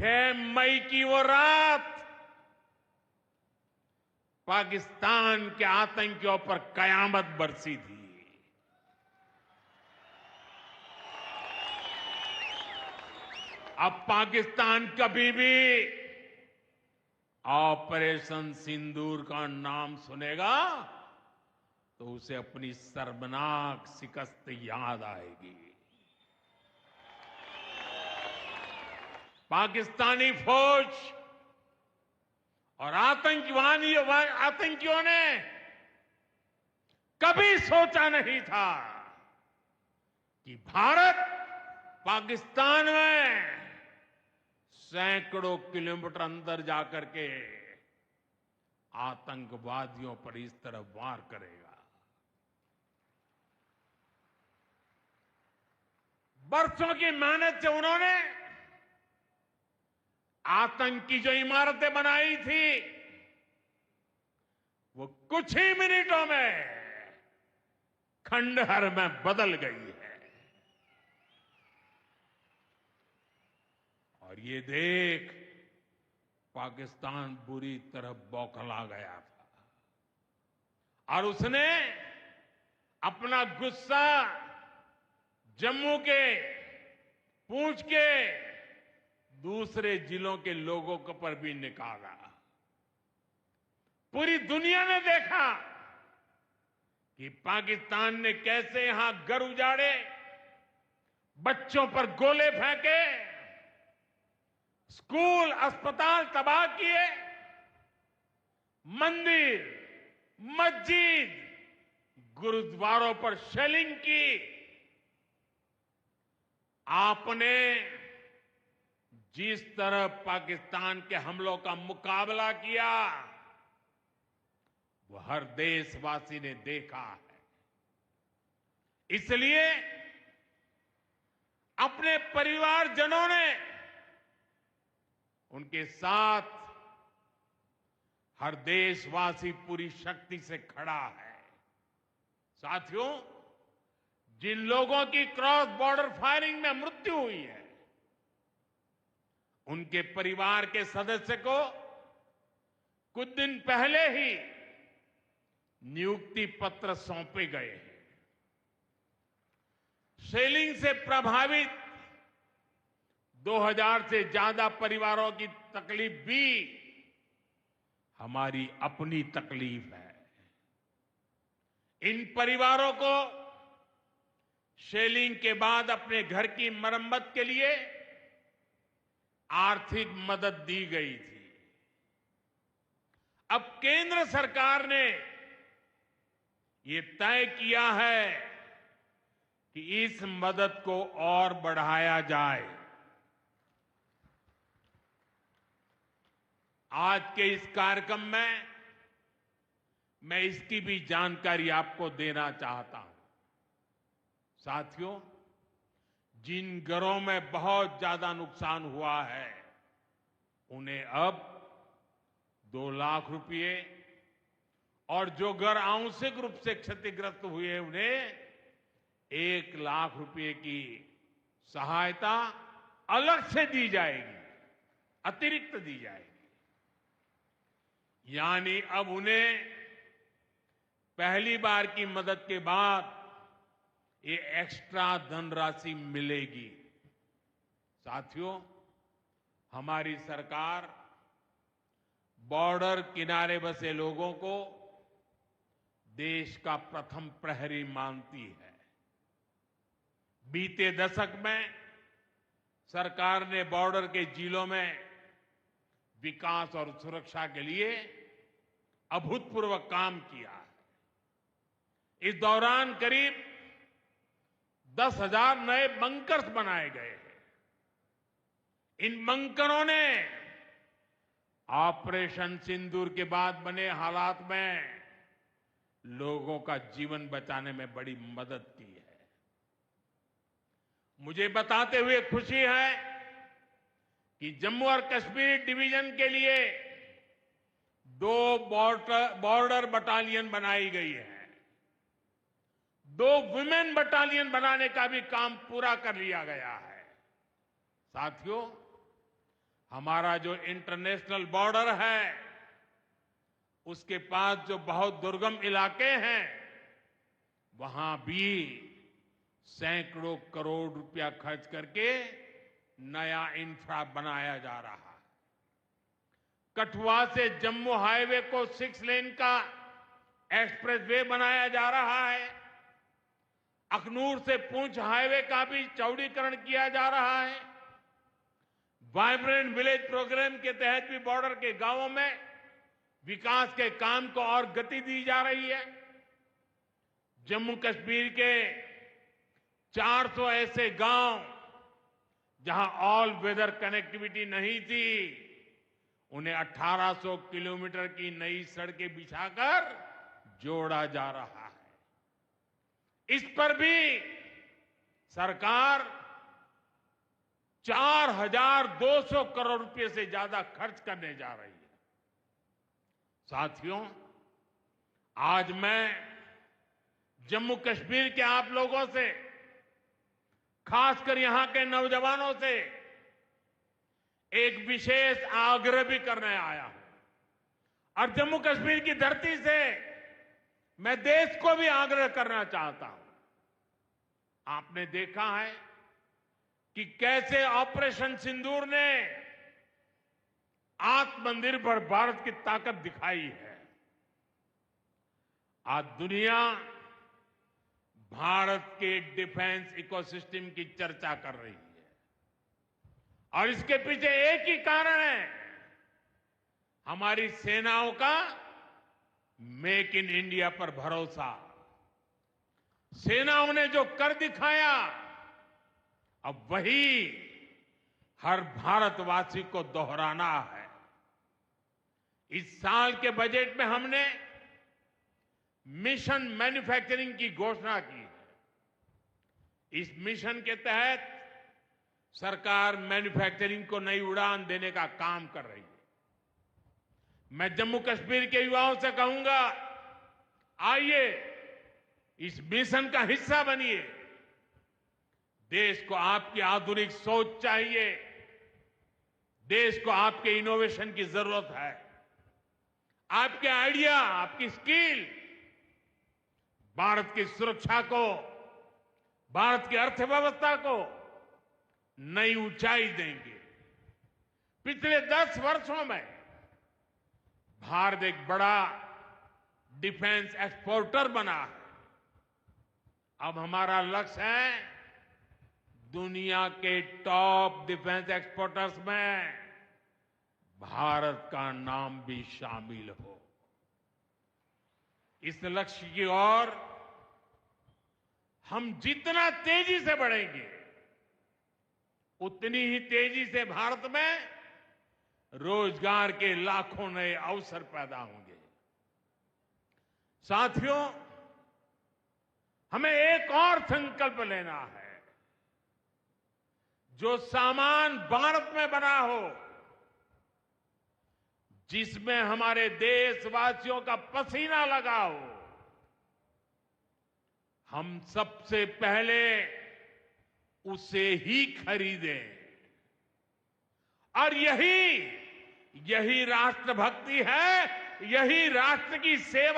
6 मई की वो रात पाकिस्तान के आतंकियों पर कयामत बरसी थी। अब पाकिस्तान कभी भी ऑपरेशन सिंदूर का नाम सुनेगा तो उसे अपनी शर्मनाक शिकस्त याद आएगी। पाकिस्तानी फौज और आतंकियों ने कभी सोचा नहीं था कि भारत पाकिस्तान में सैकड़ों किलोमीटर अंदर जाकर के आतंकवादियों पर इस तरह वार करेगा। बरसों की मेहनत से उन्होंने आतंक की जो इमारतें बनाई थी वो कुछ ही मिनटों में खंडहर में बदल गई है। और ये देख पाकिस्तान बुरी तरह बौखला गया था और उसने अपना गुस्सा जम्मू के पूंछ के दूसरे जिलों के लोगों के पर भी निकाला। पूरी दुनिया ने देखा कि पाकिस्तान ने कैसे यहां घर उजाड़े, बच्चों पर गोले फेंके, स्कूल अस्पताल तबाह किए, मंदिर मस्जिद गुरुद्वारों पर शेलिंग की। आपने जिस तरह पाकिस्तान के हमलों का मुकाबला किया वो हर देशवासी ने देखा है। इसलिए अपने परिवारजनों ने उनके साथ हर देशवासी पूरी शक्ति से खड़ा है। साथियों, जिन लोगों की क्रॉस बॉर्डर फायरिंग में मृत्यु हुई है उनके परिवार के सदस्य को कुछ दिन पहले ही नियुक्ति पत्र सौंपे गए हैं। शेलिंग से प्रभावित 2000 से ज्यादा परिवारों की तकलीफ भी हमारी अपनी तकलीफ है। इन परिवारों को शेलिंग के बाद अपने घर की मरम्मत के लिए आर्थिक मदद दी गई थी। अब केंद्र सरकार ने ये तय किया है कि इस मदद को और बढ़ाया जाए। आज के इस कार्यक्रम में मैं इसकी भी जानकारी आपको देना चाहता हूं। साथियों, जिन घरों में बहुत ज्यादा नुकसान हुआ है उन्हें अब 2 लाख रुपए और जो घर आंशिक रूप से क्षतिग्रस्त हुए उन्हें 1 लाख रुपए की सहायता अलग से दी जाएगी, अतिरिक्त दी जाएगी। यानी अब उन्हें पहली बार की मदद के बाद ये एक्स्ट्रा धनराशि मिलेगी। साथियों, हमारी सरकार बॉर्डर किनारे बसे लोगों को देश का प्रथम प्रहरी मानती है। बीते दशक में सरकार ने बॉर्डर के जिलों में विकास और सुरक्षा के लिए अभूतपूर्व काम किया है। इस दौरान करीब 10,000 नए बंकर्स बनाए गए हैं। इन बंकरों ने ऑपरेशन सिंदूर के बाद बने हालात में लोगों का जीवन बचाने में बड़ी मदद की है। मुझे बताते हुए खुशी है कि जम्मू और कश्मीर डिवीजन के लिए 2 बॉर्डर बटालियन बनाई गई है। 2 वुमेन बटालियन बनाने का भी काम पूरा कर लिया गया है। साथियों, हमारा जो इंटरनेशनल बॉर्डर है, उसके पास जो बहुत दुर्गम इलाके हैं, वहां भी सैकड़ों करोड़ रुपया खर्च करके नया इंफ्रा बनाया जा रहा है। कठुआ से जम्मू हाईवे को 6 लेन का एक्सप्रेसवे बनाया जा रहा है। अखनूर से पुंछ हाईवे का भी चौड़ीकरण किया जा रहा है। वाइब्रेंट विलेज प्रोग्राम के तहत भी बॉर्डर के गांवों में विकास के काम को और गति दी जा रही है। जम्मू कश्मीर के 400 ऐसे गांव जहां ऑल वेदर कनेक्टिविटी नहीं थी, उन्हें 1800 किलोमीटर की नई सड़कें बिछाकर जोड़ा जा रहा है। इस पर भी सरकार 4200 करोड़ रुपए से ज्यादा खर्च करने जा रही है। साथियों, आज मैं जम्मू कश्मीर के आप लोगों से, खासकर यहां के नौजवानों से एक विशेष आग्रह भी करने आया हूं। और जम्मू कश्मीर की धरती से मैं देश को भी आग्रह करना चाहता हूं। आपने देखा है कि कैसे ऑपरेशन सिंदूर ने आत्मनिर्भर भारत की ताकत दिखाई है। आज दुनिया भारत के डिफेंस इकोसिस्टम की चर्चा कर रही है, और इसके पीछे एक ही कारण है, हमारी सेनाओं का मेक इन इंडिया पर भरोसा। सेनाओं ने जो कर दिखाया, अब वही हर भारतवासी को दोहराना है। इस साल के बजट में हमने मिशन मैन्युफैक्चरिंग की घोषणा की है। इस मिशन के तहत सरकार मैन्युफैक्चरिंग को नई उड़ान देने का काम कर रही है। मैं जम्मू कश्मीर के युवाओं से कहूंगा, आइए इस मिशन का हिस्सा बनिए। देश को आपकी आधुनिक सोच चाहिए, देश को आपके इनोवेशन की जरूरत है। आपके आइडिया, आपकी स्किल भारत की सुरक्षा को, भारत की अर्थव्यवस्था को नई ऊंचाई देंगे। पिछले 10 वर्षों में भारत एक बड़ा डिफेंस एक्सपोर्टर बना है। अब हमारा लक्ष्य है दुनिया के टॉप डिफेंस एक्सपोर्टर्स में भारत का नाम भी शामिल हो। इस लक्ष्य की ओर हम जितना तेजी से बढ़ेंगे, उतनी ही तेजी से भारत में रोजगार के लाखों नए अवसर पैदा होंगे। साथियों, हमें एक और संकल्प लेना है। जो सामान भारत में बना हो, जिसमें हमारे देशवासियों का पसीना लगा हो, हम सबसे पहले उसे ही खरीदें। और यही राष्ट्रभक्ति है, यही राष्ट्र की सेवा